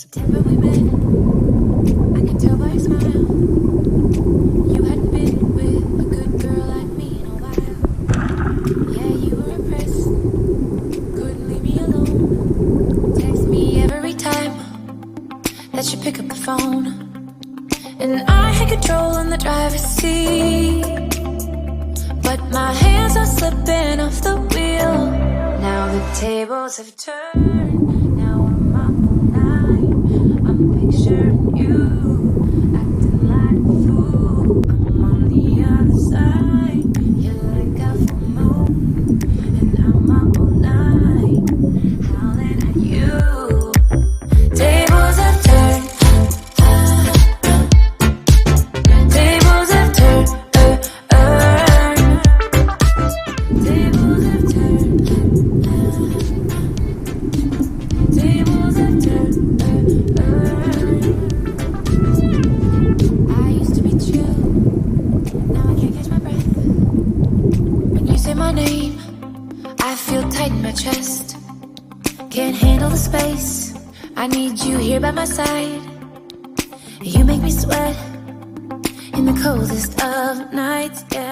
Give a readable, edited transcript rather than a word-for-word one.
September we met, I could tell by your smile. You hadn't been with a good girl like me in a while. Yeah, you were impressed, couldn't leave me alone. Text me every time that you pick up the phone. And I had control in the driver's seat, but my hands are slipping off the wheel. Now the tables have turned, now I'm up all night. I'm picturing you, acting like a fool. I'm on the other side, you're like a full moon. And I'm up all night, howling at you. Tables have turned, tables have turned, tables have turned, tables have turned. I used to be chill, now I can't catch my breath. When you say my name, I feel tight in my chest. Can't handle the space, I need you here by my side. You make me sweat in the coldest of nights, yeah.